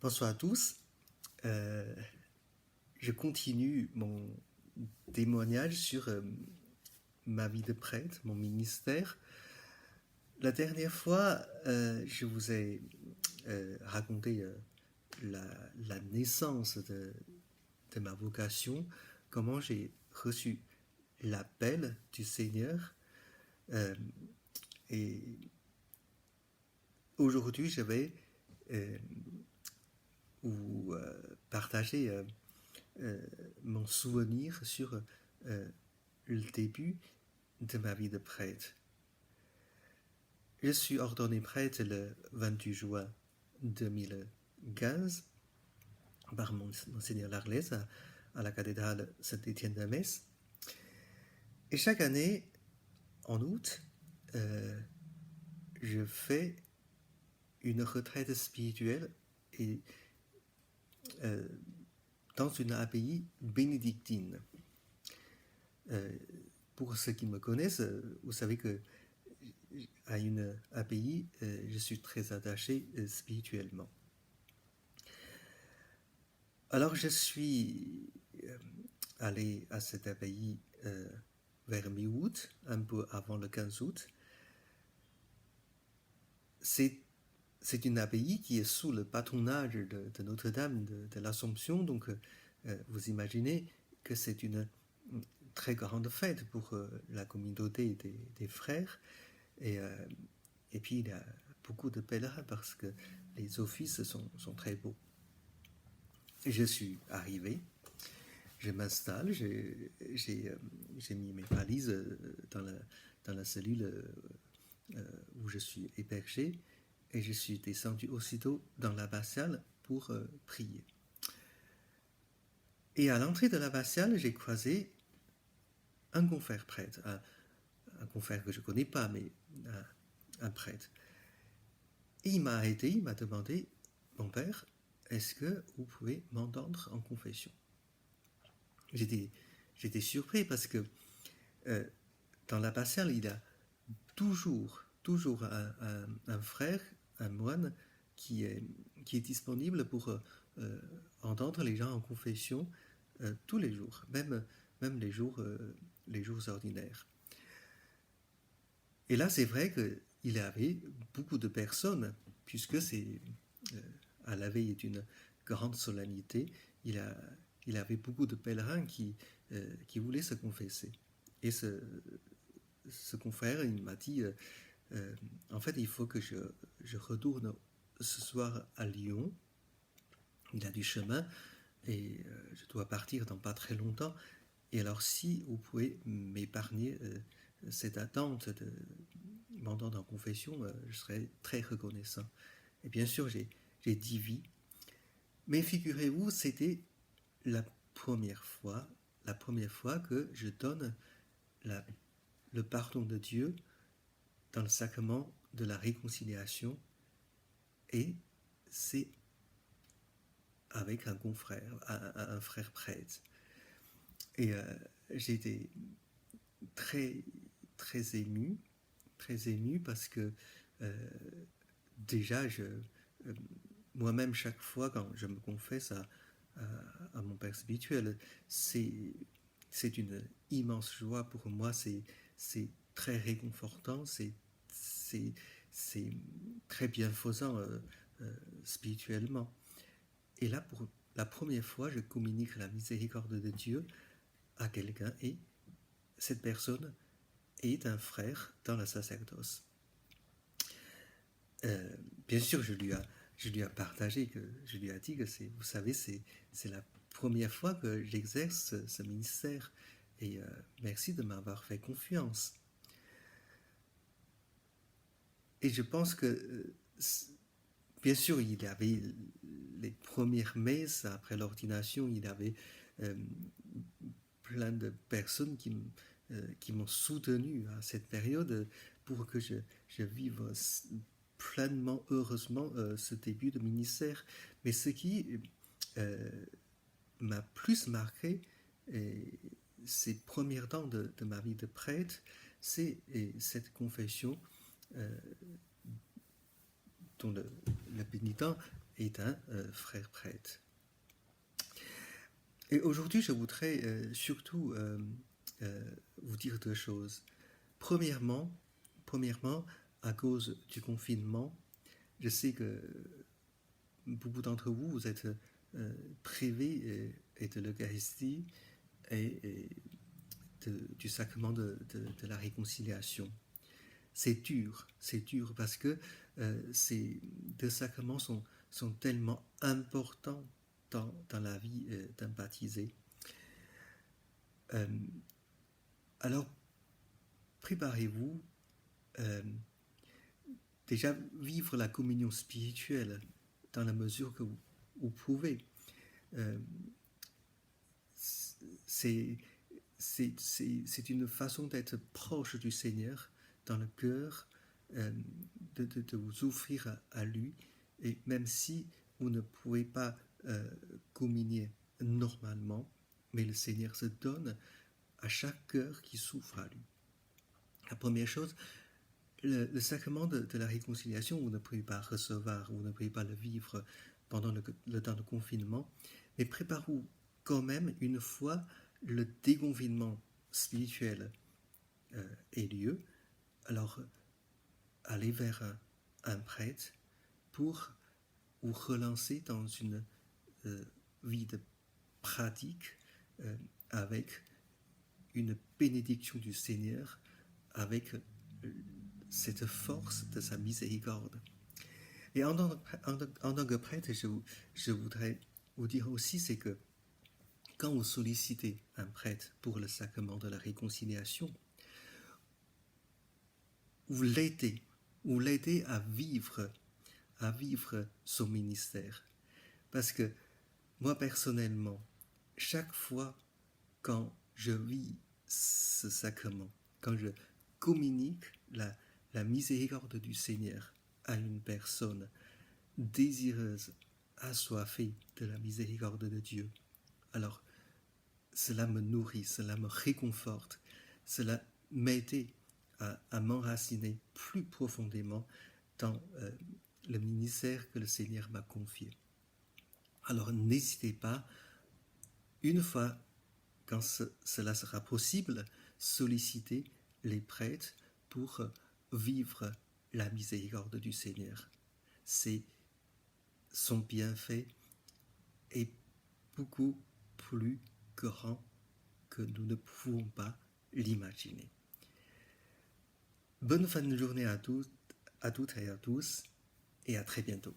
Bonsoir à tous. Euh, je continue mon témoignage sur ma vie de prêtre, mon ministère. La dernière fois, je vous ai raconté la, la naissance de ma vocation, comment j'ai reçu l'appel du Seigneur. Euh, et aujourd'hui, je vais euh, vous partager euh, mon souvenir sur le début de ma vie de prêtre. Je suis ordonné prêtre le 28 juin 2015 par Monseigneur Larlès à la cathédrale Saint-Étienne de Metz. Et chaque année, en août, je fais une retraite spirituelle et, euh, dans une abbaye bénédictine. Pour ceux qui me connaissent, vous savez que à une abbaye, je suis très attaché spirituellement. Alors je suis allé à cette abbaye vers mi-août, un peu avant le 15 août. C'est une abbaye qui est sous le patronage de Notre-Dame de l'Assomption, donc vous imaginez que c'est une très grande fête pour la communauté des frères. Et puis il y a beaucoup de pèlerins parce que les offices sont très beaux. Je suis arrivé, je m'installe, j'ai mis mes valises dans la cellule où je suis hébergé et je suis descendu aussitôt dans l'abbatiale pour prier. Et à l'entrée de l'abbatiale, j'ai croisé un confrère prêtre, un confrère que je ne connais pas, mais un prêtre. Et il m'a arrêté, il m'a demandé, mon père, est-ce que vous pouvez m'entendre en confession? J'étais surpris parce que dans l'abbatiale, il y a toujours un frère, un moine, qui est disponible pour entendre les gens en confession tous les jours, même les jours ordinaires. Et là, c'est vrai qu'il y avait beaucoup de personnes, puisque à la veille d'une grande solennité, il y avait beaucoup de pèlerins qui voulaient se confesser. Et ce confrère, il m'a dit, en fait, il faut que je retourne ce soir à Lyon. Il a du chemin et je dois partir dans pas très longtemps. Et alors, si vous pouvez m'épargner cette attente de m'entendre en confession, je serais très reconnaissant. Et bien sûr, j'ai dit oui. Mais figurez-vous, c'était la première fois que je donne le pardon de Dieu dans le sacrement de la réconciliation, et c'est avec un confrère, un frère prêtre. Et j'ai été très ému parce que déjà moi-même, chaque fois quand je me confesse à mon père spirituel, c'est une immense joie pour moi, c'est très réconfortant, c'est très bienfaisant spirituellement. Et là, pour la première fois, je communique la miséricorde de Dieu à quelqu'un, et cette personne est un frère dans le sacerdoce. Bien sûr, je lui ai partagé, je lui ai dit que vous savez, c'est la première fois que j'exerce ce ministère, et merci de m'avoir fait confiance. Et je pense que, bien sûr, il y avait les premières messes après l'ordination, il y avait plein de personnes qui m'ont soutenu à cette période pour que je vive pleinement, heureusement, ce début de ministère. Mais ce qui m'a plus marqué ces premiers temps de ma vie de prêtre, c'est cette confession dont le pénitent est un frère prêtre. Et aujourd'hui, je voudrais surtout vous dire deux choses. Premièrement, à cause du confinement, je sais que beaucoup d'entre vous, vous êtes privés et de l'Eucharistie et du sacrement de la réconciliation. C'est dur parce que ces deux sacrements sont tellement importants dans la vie d'un baptisé. Alors, préparez-vous déjà vivre la communion spirituelle dans la mesure que vous pouvez. C'est une façon d'être proche du Seigneur dans le cœur, de vous offrir à lui, et même si vous ne pouvez pas communier normalement, mais le Seigneur se donne à chaque cœur qui souffre à lui. La première chose, le sacrement de la réconciliation, vous ne pouvez pas recevoir, vous ne pouvez pas le vivre pendant le temps de confinement, mais préparez-vous quand même une fois le déconfinement spirituel ait lieu. Alors, allez vers un prêtre pour vous relancer dans une vie de pratique avec une bénédiction du Seigneur, avec cette force de sa miséricorde. Et en tant que prêtre, je voudrais vous dire aussi, c'est que quand vous sollicitez un prêtre pour le sacrement de la réconciliation, vous l'aidez à vivre son ministère. Parce que moi, personnellement, chaque fois quand je vis ce sacrement, quand je communique la miséricorde du Seigneur à une personne désireuse, assoiffée de la miséricorde de Dieu, alors cela me nourrit, cela me réconforte, cela m'aide à m'enraciner plus profondément dans le ministère que le Seigneur m'a confié. Alors n'hésitez pas, une fois quand cela sera possible, solliciter les prêtres pour vivre la miséricorde du Seigneur. C'est son bienfait est beaucoup plus grand que nous ne pouvons pas l'imaginer. Bonne fin de journée à toutes et à tous, et à très bientôt.